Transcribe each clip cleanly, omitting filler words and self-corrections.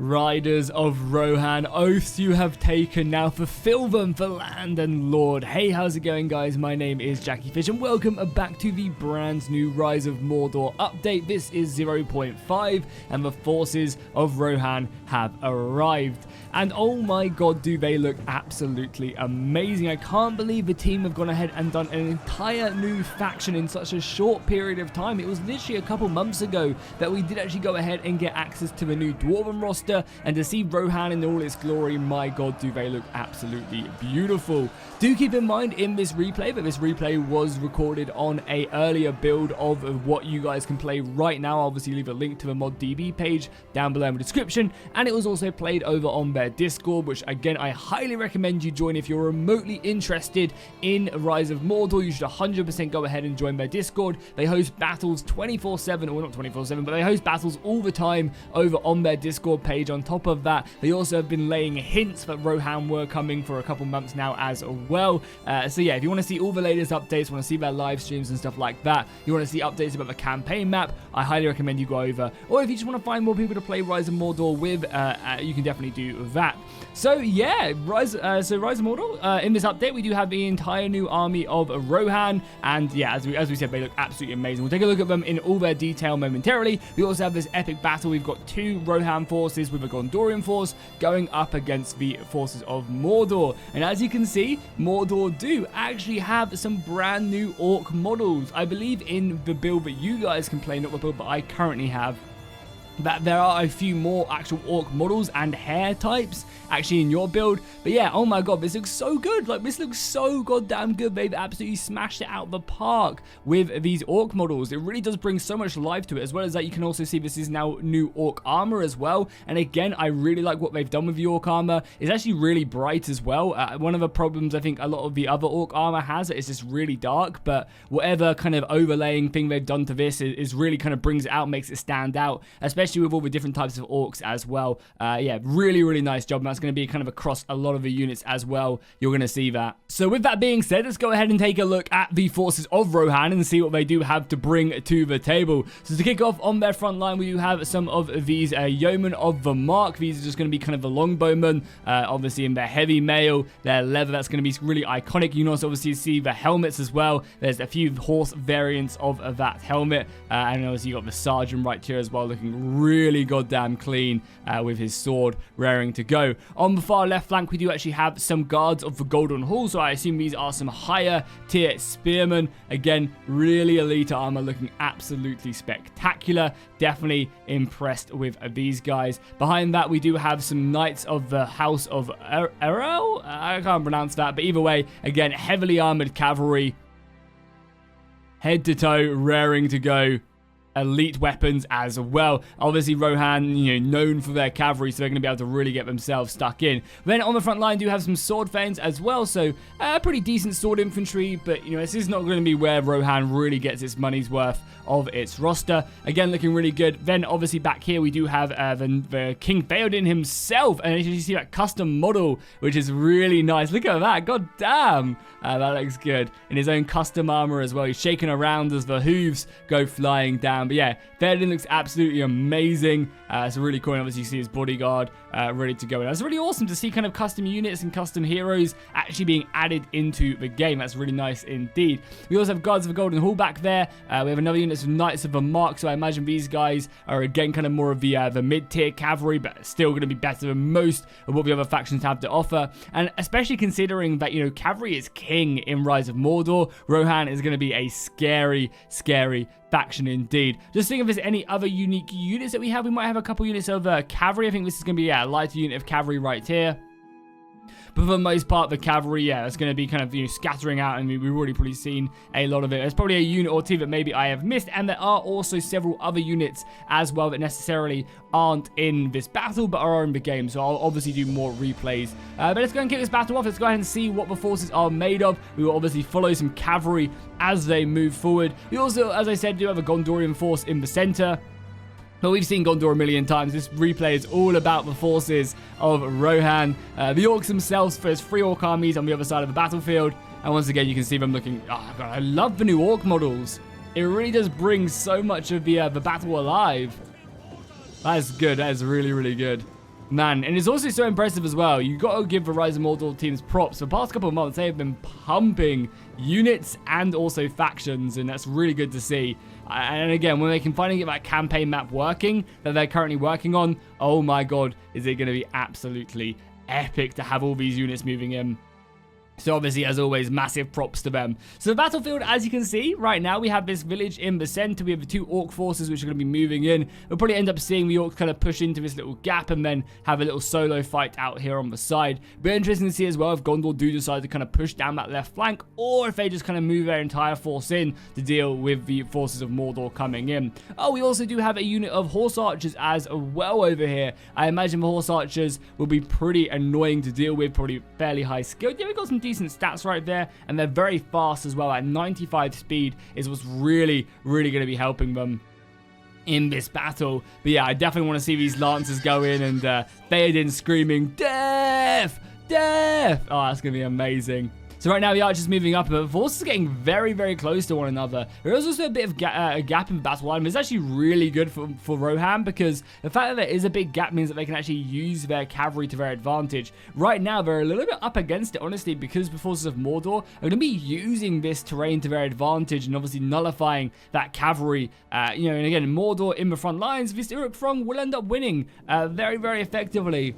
Riders of Rohan, oaths you have taken, now fulfill them for land and lord. Hey, how's it going, guys? My name is Jackie Fish and welcome back to the brand new Rise of Mordor update. This is 0.5 and the forces of Rohan have arrived. And oh my god, do they look absolutely amazing. I can't believe the team have gone ahead and done an entire new faction in such a short period of time. It was literally a couple months ago that we did actually go ahead and get access to the new Dwarven roster. And to see Rohan in all its glory, my god, do they look absolutely beautiful. Do keep in mind in this replay that this replay was recorded on a earlier build of what you guys can play right now. I'll obviously leave a link to the ModDB page down below in the description, and it was also played over on their Discord, which again I highly recommend you join if you're remotely interested in Rise of Mordor. You should 100% go ahead and join their Discord. They host battles 24/7, or not 24/7, but they host battles all the time over on their Discord page. On top of that, they also have been laying hints that Rohan were coming for a couple months now as well. So yeah, if you want to see all the latest updates, want to see their live streams and stuff like that, you want to see updates about the campaign map, I highly recommend you go over. Or if you just want to find more people to play Rise of Mordor with, you can definitely do that. So yeah, Rise of Mordor, in this update we do have the entire new army of Rohan, and yeah, as we said, they look absolutely amazing. We'll take a look at them in all their detail momentarily. We also have this epic battle. We've got two Rohan forces with a Gondorian force going up against the forces of Mordor. And as you can see, Mordor do actually have some brand new Orc models. I believe in the build that you guys can play, not the build that I currently have, that there are a few more actual Orc models and hair types actually in your build. But yeah, oh my god, this looks so good. Like, this looks so goddamn good. They've absolutely smashed it out of the park with these Orc models. It really does bring so much life to it, as well as that you can also see this is now new Orc Armor as well. And again, I really like what they've done with the Orc Armor. It's actually really bright as well. One of the problems I think a lot of the other Orc Armor has is just really dark, but whatever kind of overlaying thing they've done to this is really kind of brings it out, makes it stand out, especially with all the different types of orcs as well. Yeah, really, really nice job. And that's going to be kind of across a lot of the units as well. You're going to see that. So with that being said, let's go ahead and take a look at the forces of Rohan and see what they do have to bring to the table. So to kick off on their front line, we do have some of these Yeoman of the Mark. These are just going to be kind of the longbowmen, obviously in their heavy mail, their leather. That's going to be really iconic. You can also obviously see the helmets as well. There's a few horse variants of that helmet, and obviously you got the sergeant right here as well, looking really goddamn clean with his sword raring to go. On the far left flank, we do actually have some guards of the Golden Hall, so I assume these are some higher tier spearmen. Again, really elite armor, looking absolutely spectacular. Definitely impressed with these guys. Behind that, we do have some knights of the House of Errol. I can't pronounce that, but either way, again, heavily armored cavalry, head to toe, raring to go. Elite weapons as well. Obviously Rohan, known for their cavalry, so they're going to be able to really get themselves stuck in. Then on the front line do have some sword thanes as well, so pretty decent sword infantry, but this is not going to be where Rohan really gets its money's worth of its roster. Again, looking really good. Then obviously back here we do have the King Theoden himself, and you see that custom model, which is really nice. Look at that, god damn, that looks good. In his own custom armor as well. He's shaking around as the hooves go flying down. But yeah, Theoden looks absolutely amazing. It's really cool. And obviously you see his bodyguard ready to go. And it's really awesome to see kind of custom units and custom heroes actually being added into the game. That's really nice indeed. We also have Guards of the Golden Hall back there. We have another unit of Knights of the Mark. So I imagine these guys are again kind of more of the mid-tier cavalry, but still going to be better than most of what the other factions have to offer. And especially considering that, cavalry is king in Rise of Mordor, Rohan is going to be a scary, scary faction indeed. Just think if there's any other unique units that we have. We might have a couple units of cavalry. I think this is going to be a lighter unit of cavalry right here. But for the most part, the cavalry, yeah, it's going to be kind of, scattering out, and we've already probably seen a lot of it. There's probably a unit or two that maybe I have missed, and there are also several other units as well that necessarily aren't in this battle, but are in the game, so I'll obviously do more replays. But let's go and kick this battle off. Let's go ahead and see what the forces are made of. We will obviously follow some cavalry as they move forward. We also, as I said, do have a Gondorian force in the center. But we've seen Gondor a million times. This replay is all about the forces of Rohan. The orcs themselves, there's 3 orc armies on the other side of the battlefield. And once again, you can see them looking... Oh, God, I love the new orc models. It really does bring so much of the battle alive. That is good. That is really, really good. Man, and it's also so impressive as well. You got to give the Rise of Mordor teams props. For the past couple of months, they have been pumping units and also factions, and that's really good to see. And again, when they can finally get that campaign map working that they're currently working on, oh my god, is it going to be absolutely epic to have all these units moving in. So obviously, as always, massive props to them. So the battlefield, as you can see, right now, we have this village in the center. We have the 2 orc forces, which are going to be moving in. We'll probably end up seeing the orcs kind of push into this little gap and then have a little solo fight out here on the side. But interesting to see as well if Gondor do decide to kind of push down that left flank, or if they just kind of move their entire force in to deal with the forces of Mordor coming in. Oh, we also do have a unit of horse archers as well over here. I imagine the horse archers will be pretty annoying to deal with, probably fairly high skill. Yeah, we got some decent stats right there, and they're very fast as well. At 95 speed is what's really going to be helping them in this battle. But yeah, I definitely want to see these lancers go in and Theoden screaming death, death. Oh, that's gonna be amazing. So right now the archers moving up, but the forces are getting very close to one another. There is also a bit of a gap in the battle line, but it's actually really good for Rohan, because the fact that there is a big gap means that they can actually use their cavalry to their advantage. Right now they're a little bit up against it, honestly, because the forces of Mordor are going to be using this terrain to their advantage and obviously nullifying that cavalry. You know, and again, Mordor in the front lines, this Uruk Throng will end up winning very effectively.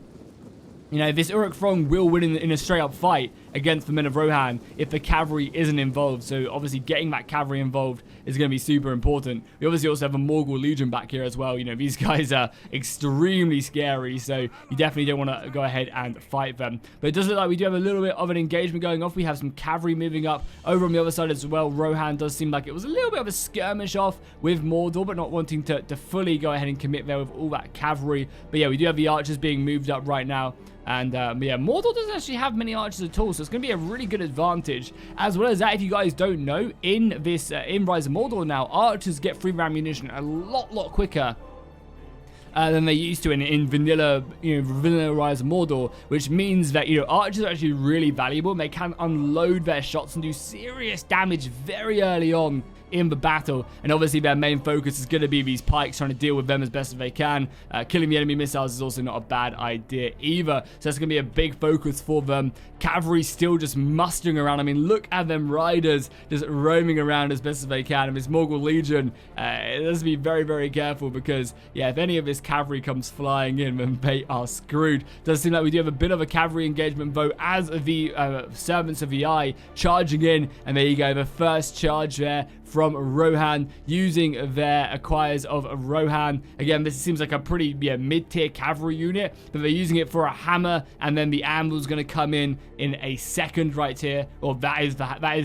You know, this Uruk Throng will win in a straight-up fight against the men of Rohan if the cavalry isn't involved. So, obviously, getting that cavalry involved is going to be super important. We obviously also have a Morgul Legion back here as well. You know, these guys are extremely scary, so you definitely don't want to go ahead and fight them. But it does look like we do have a little bit of an engagement going off. We have some cavalry moving up over on the other side as well. Rohan does seem like it was a little bit of a skirmish off with Mordor, but not wanting to fully go ahead and commit there with all that cavalry. But yeah, we do have the archers being moved up right now. And yeah, Mordor doesn't actually have many archers at all, so it's going to be a really good advantage. As well as that, if you guys don't know, in this in Rise of Mordor now, archers get free ammunition a lot quicker than they used to in vanilla, vanilla Rise of Mordor, which means that, archers are actually really valuable, and they can unload their shots and do serious damage very early on in the battle. And obviously their main focus is going to be these pikes, trying to deal with them as best as they can. Killing the enemy missiles is also not a bad idea either, so that's going to be a big focus for them. Cavalry still just mustering around. I mean, look at them riders just roaming around as best as they can. And this Morgul Legion, it has to be very careful, because yeah, if any of this cavalry comes flying in, then they are screwed. Does seem like we do have a bit of a cavalry engagement though, as the Servants of the Eye charging in. And there you go, the first charge there from Rohan, using their Acquires of Rohan. Again, this seems like a pretty mid-tier cavalry unit, but they're using it for a hammer, and then the anvil's going to come in a second right here. Or that is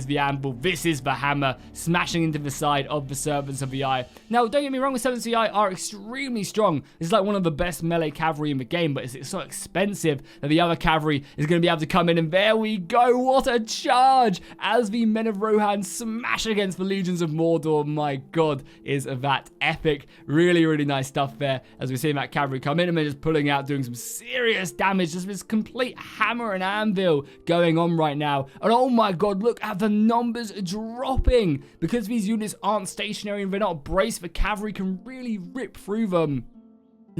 the anvil. This is the hammer, smashing into the side of the Servants of the Eye. Now, don't get me wrong, the Servants of the Eye are extremely strong. This is like one of the best melee cavalry in the game, but it's so expensive that the other cavalry is going to be able to come in, and there we go. What a charge as the men of Rohan smash against the legions of Mordor. My god, is that epic. Really nice stuff there, as we're seeing that cavalry come in, and they're just pulling out, doing some serious damage. Just this complete hammer and anvil going on right now. And oh my god, look at the numbers dropping, because these units aren't stationary and they're not braced. The cavalry can really rip through them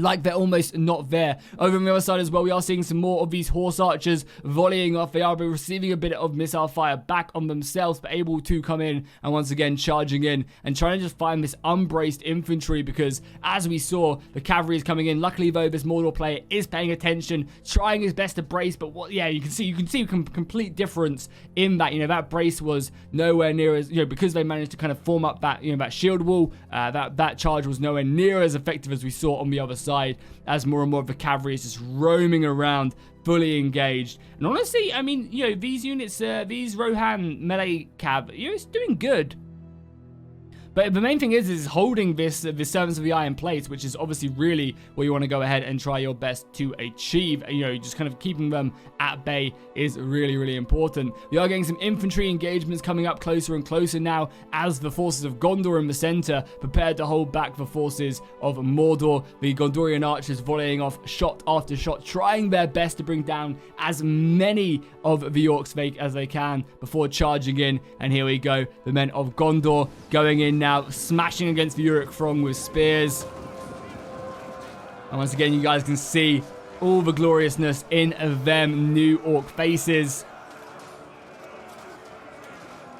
like they're almost not there. Over on the other side as well, we are seeing some more of these horse archers volleying off. They are receiving a bit of missile fire back on themselves, but able to come in and once again charging in and trying to just find this unbraced infantry, because as we saw, the cavalry is coming in. Luckily though, this Mordor player is paying attention, trying his best to brace, but you can see a complete difference in that. That brace was nowhere near as, because they managed to kind of form up that, that shield wall, that charge was nowhere near as effective as we saw on the other side, as more and more of the cavalry is just roaming around, fully engaged. And honestly, I mean, these units, these Rohan melee cav, it's doing good. But the main thing is holding this Servants of the Eye in place, which is obviously really what you want to go ahead and try your best to achieve. Just kind of keeping them at bay is really important. We are getting some infantry engagements coming up closer and closer now, as the forces of Gondor in the center prepared to hold back the forces of Mordor. The Gondorian archers volleying off shot after shot, trying their best to bring down as many of the orcs as they can before charging in. And here we go, the men of Gondor going in now, smashing against the Uruk Throng with spears. And once again, you guys can see all the gloriousness in them new orc faces.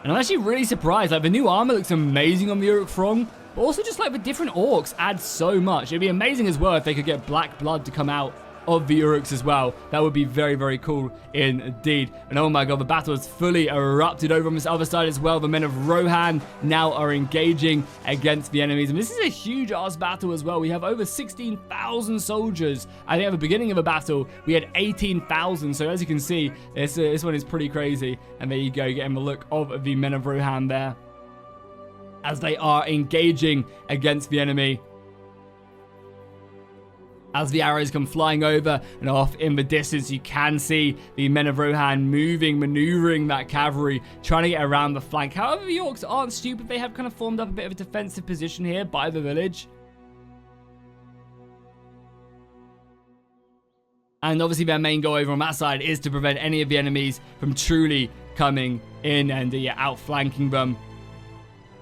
And I'm actually really surprised. Like, the new armor looks amazing on the Orc Throng, but also just like the different orcs add so much. It'd be amazing as well if they could get black blood to come out of the Uruks as well. That would be very, very cool indeed. And oh my god, the battle has fully erupted over on this other side as well. The men of Rohan now are engaging against the enemies. And this is a huge ass battle as well. We have over 16,000 soldiers. I think at the beginning of the battle, we had 18,000. So as you can see, this one is pretty crazy. And there you go, getting the look of the men of Rohan there, as they are engaging against the enemy. As the arrows come flying over and off in the distance, you can see the men of Rohan moving, maneuvering that cavalry, trying to get around the flank. However, the orcs aren't stupid. They have kind of formed up a bit of a defensive position here by the village. And obviously their main goal over on that side is to prevent any of the enemies from truly coming in and outflanking them.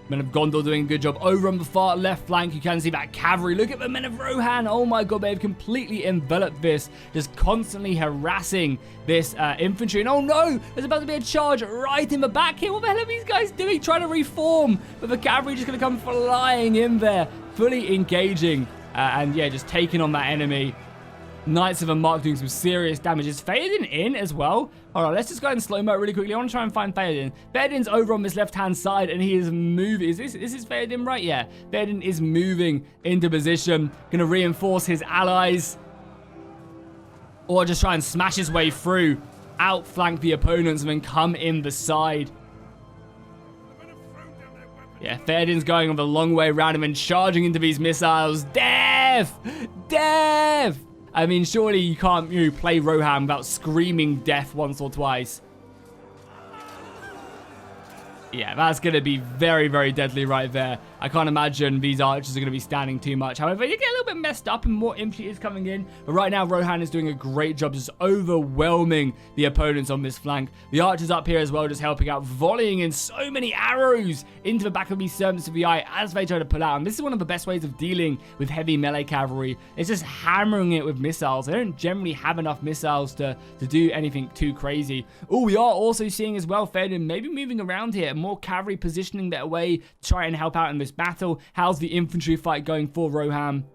Men of Gondor doing a good job. Over on the far left flank, you can see that cavalry. Look at the men of Rohan. Oh my god, they've completely enveloped this, just constantly harassing this infantry. And oh no, there's about to be a charge right in the back here. What the hell are these guys doing? Trying to reform, but the cavalry just going to come flying in there, fully engaging, and yeah, just taking on that enemy. Knights of the Mark doing some serious damage. Is Theoden in as well? Alright, let's just go ahead and slow-mo really quickly. I want to try and find Theoden. Theoden's over on this left-hand side, and he is moving. Is this Theoden right? Yeah. Theoden is moving into position. Going to reinforce his allies. Or just try and smash his way through. Outflank the opponents and then come in the side. Yeah, Theoden's going on the long way around him and charging into these missiles. Death! Death! I mean, surely you can't play Rohan without screaming death once or twice. Yeah, that's going to be very, very deadly right there. I can't imagine these archers are going to be standing too much. However, you get a little bit messed up and more infantry is coming in. But right now, Rohan is doing a great job just overwhelming the opponents on this flank. The archers up here as well just helping out, volleying in so many arrows into the back of these servants of the eye as they try to pull out. And this is one of the best ways of dealing with heavy melee cavalry. It's just hammering it with missiles. They don't generally have enough missiles to do anything too crazy. Oh, we are also seeing as well, Theoden maybe moving around here. More cavalry positioning their way to try and help out in this battle. How's the infantry fight going for Rohan?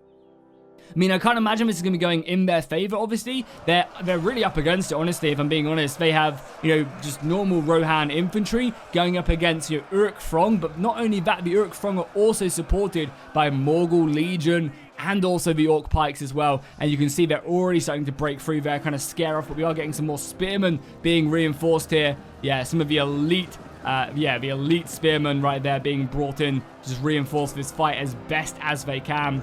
I mean, I can't imagine this is going to be going in their favor, obviously. They're really up against it, honestly, if I'm being honest. They have, just normal Rohan infantry going up against, Orc Throng. But not only that, the Orc Throng are also supported by Morgul Legion and also the Orc Pikes as well. And you can see they're already starting to break through there, kind of scare off. But we are getting some more Spearmen being reinforced here. Yeah, some of the elite the elite Spearmen right there being brought in to just reinforce this fight as best as they can.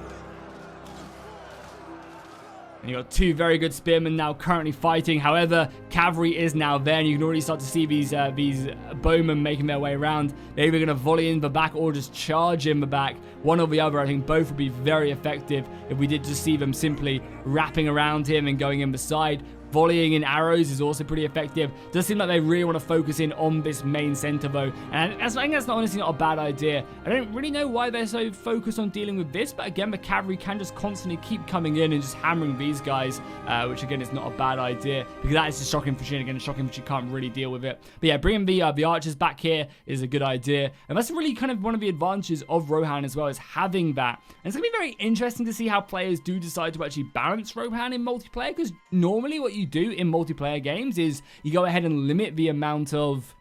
And you got two very good Spearmen now currently fighting. However, cavalry is now there, and you can already start to see these bowmen making their way around. They're either going to volley in the back or just charge in the back. One or the other. I think both would be very effective if we did just see them simply wrapping around him and going in the side. Volleying in arrows is also pretty effective. Does seem like they really want to focus in on this main center though, and I think that's honestly not a bad idea. I don't really know why they're so focused on dealing with this, but again, the cavalry can just constantly keep coming in and just hammering these guys, which again is not a bad idea, because that is just shock infantry, and again, shock infantry can't really deal with it. But yeah, bringing the archers back here is a good idea, and that's really kind of one of the advantages of Rohan as well, is having that. And it's going to be very interesting to see how players do decide to actually balance Rohan in multiplayer, because normally what you do in multiplayer games is you go ahead and limit the amount of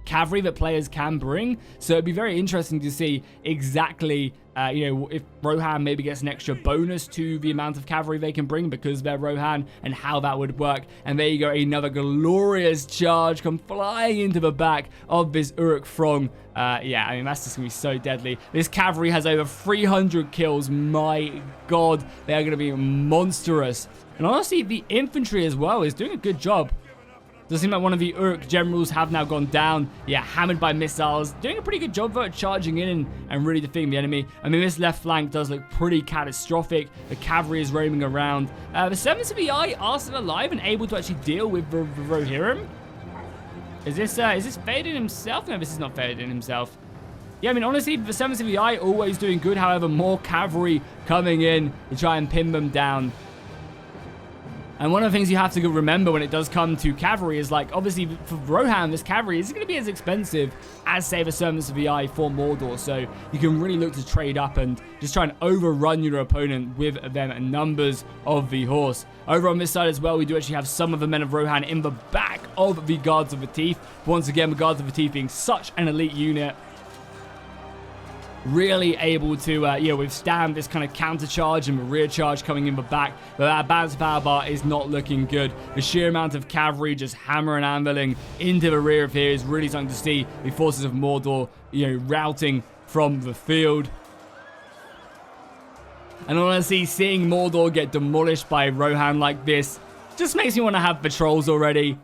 cavalry that players can bring. So it'd be very interesting to see exactly if Rohan maybe gets an extra bonus to the amount of cavalry they can bring because they're Rohan, and how that would work. And there you go, another glorious charge come flying into the back of this Orc Throng. Yeah, I mean, that's just going to be so deadly. This cavalry has over 300 kills. My god, they are going to be monstrous. And honestly, the infantry as well is doing a good job. Does seem like one of the Orc generals have now gone down. Yeah, hammered by missiles. Doing a pretty good job for charging in and really defeating the enemy. I mean, this left flank does look pretty catastrophic. The cavalry is roaming around. The Servants of the Eye are still alive and able to actually deal with the Rohirrim. Is this Theoden himself? No, this is not Theoden himself. Yeah, I mean, honestly, the Servants of the Eye always doing good. However, more cavalry coming in to try and pin them down. And one of the things you have to remember when it does come to cavalry is, like, obviously for Rohan, this cavalry isn't going to be as expensive as, say, the Servants of the Eye for Mordor. So you can really look to trade up and just try and overrun your opponent with them numbers of the horse. Over on this side as well, we do actually have some of the men of Rohan in the back of the Guards of the Teeth. Once again, the Guards of the Teeth being such an elite unit, really able to withstand this kind of counter charge and rear charge coming in the back. But that balance power bar is not looking good. The sheer amount of cavalry just hammering and anviling into the rear of here is really something to see. The forces of Mordor, routing from the field. And honestly, seeing Mordor get demolished by Rohan like this just makes me want to have patrols already.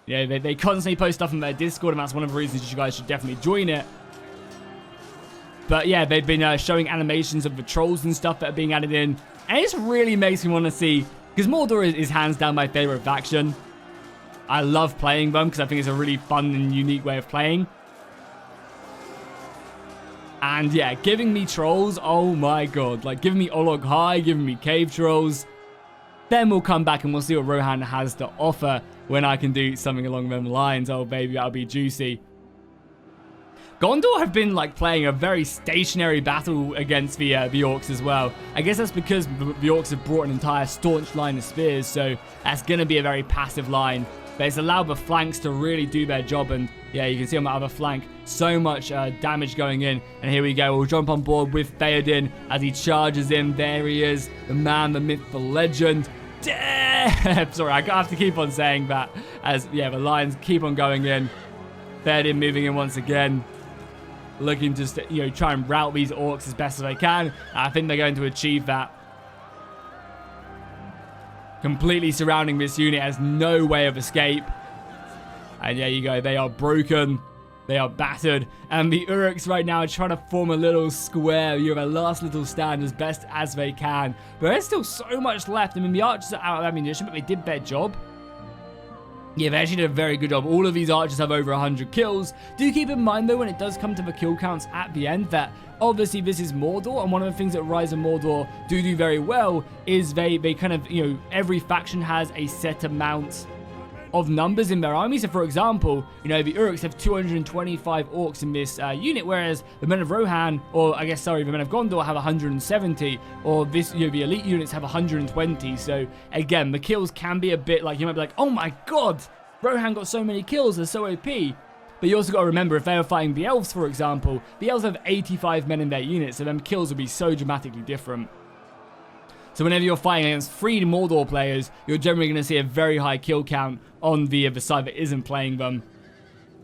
They constantly post stuff in their Discord, and that's one of the reasons you guys should definitely join it. But yeah, they've been showing animations of the trolls and stuff that are being added in. And it just really makes me want to see, because Mordor is hands down my favorite faction. I love playing them because I think it's a really fun and unique way of playing. And yeah, giving me trolls, oh my god. Like, giving me Olog High, giving me cave trolls. Then we'll come back and we'll see what Rohan has to offer when I can do something along them lines. Oh baby, that'll be juicy. Gondor have been, like, playing a very stationary battle against the Orcs as well. I guess that's because the Orcs have brought an entire staunch line of spears, so that's going to be a very passive line. But it's allowed the flanks to really do their job, and yeah, you can see on the other flank, so much damage going in. And here we go, we'll jump on board with Theoden as he charges in. There he is, the man, the myth, the legend. Sorry, I have to keep on saying that as, yeah, the lines keep on going in. Theoden moving in once again, looking to try and rout these orcs as best as they can. I think they're going to achieve that. Completely surrounding this unit, has no way of escape. And there you go, they are broken. They are battered. And the Uruks right now are trying to form a little square. You have a last little stand as best as they can. But there's still so much left. I mean, the archers are out of ammunition, but they did their job. Yeah, they actually did a very good job. All of these archers have over 100 kills. Do keep in mind, though, when it does come to the kill counts at the end, that obviously this is Mordor, and one of the things that Rise of Mordor do very well is they kind of, every faction has a set amount of numbers in their army. So, for example, the Uruks have 225 orcs in this unit, whereas the men of Rohan, or I guess, sorry, the men of Gondor have 170, or this, the elite units have 120. So, again, the kills can be a bit like, you might be like, oh my god, Rohan got so many kills, they're so OP. But you also got to remember, if they were fighting the elves, for example, the elves have 85 men in their unit, so them kills would be so dramatically different. So whenever you're fighting against 3 Mordor players, you're generally going to see a very high kill count on the side that isn't playing them.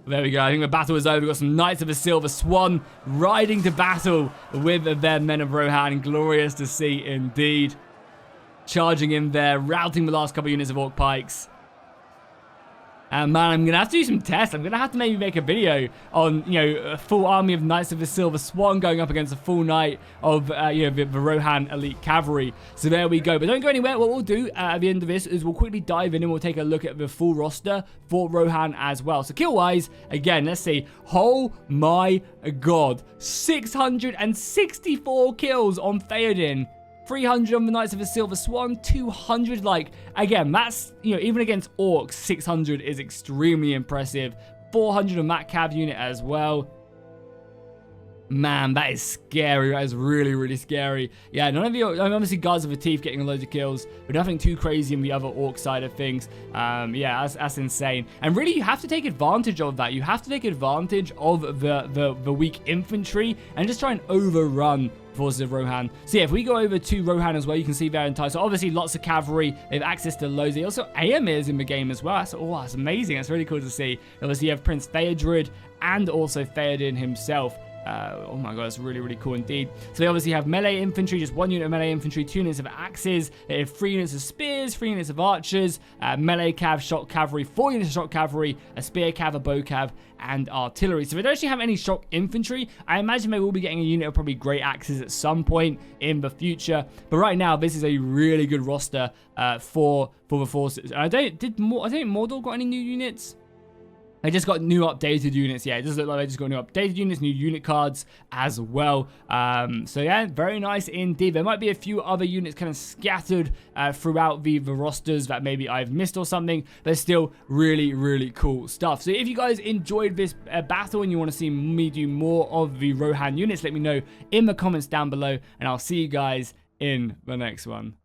There we go. I think the battle is over. We've got some Knights of the Silver Swan riding to battle with their men of Rohan. Glorious to see indeed. Charging in there, routing the last couple of units of Orc Pikes. And man, I'm going to have to do some tests. I'm going to have to maybe make a video on, a full army of Knights of the Silver Swan going up against a full knight of, the Rohan Elite Cavalry. So there we go. But don't go anywhere. What we'll do at the end of this is we'll quickly dive in and we'll take a look at the full roster for Rohan as well. So kill-wise, again, let's see. Oh my god. 664 kills on Theoden. 300 on the Knights of the Silver Swan, 200, again, that's, even against Orcs, 600 is extremely impressive. 400 on that Cav unit as well. Man, that is scary. That is really, really scary. Yeah, none of the, obviously Guards of the Teeth getting a load of kills, but nothing too crazy in the other Orc side of things. Yeah, that's insane. And really, you have to take advantage of that. You have to take advantage of the weak infantry and just try and overrun forces of Rohan. So yeah, if we go over to Rohan as well, you can see their entire, so obviously lots of cavalry, they have access to loads. They also Eomirs in the game as well. That's amazing. That's really cool to see. Obviously you have Prince Theodred and also Theoden himself. Oh my god, that's really, really cool indeed. So they obviously have melee infantry, just 1 unit of melee infantry, 2 units of axes, they have 3 units of spears, 3 units of archers, melee cav, shock cavalry, 4 units of shock cavalry, a spear cav, a bow cav, and artillery. So they don't actually have any shock infantry. I imagine they will be getting a unit of probably great axes at some point in the future. But right now, this is a really good roster for the forces. And I think Mordor got any new units? They just got new updated units. Yeah, it does look like they just got new updated units, new unit cards as well. So yeah, very nice indeed. There might be a few other units kind of scattered throughout the rosters that maybe I've missed or something. But still really, really cool stuff. So if you guys enjoyed this battle and you want to see me do more of the Rohan units, let me know in the comments down below. And I'll see you guys in the next one.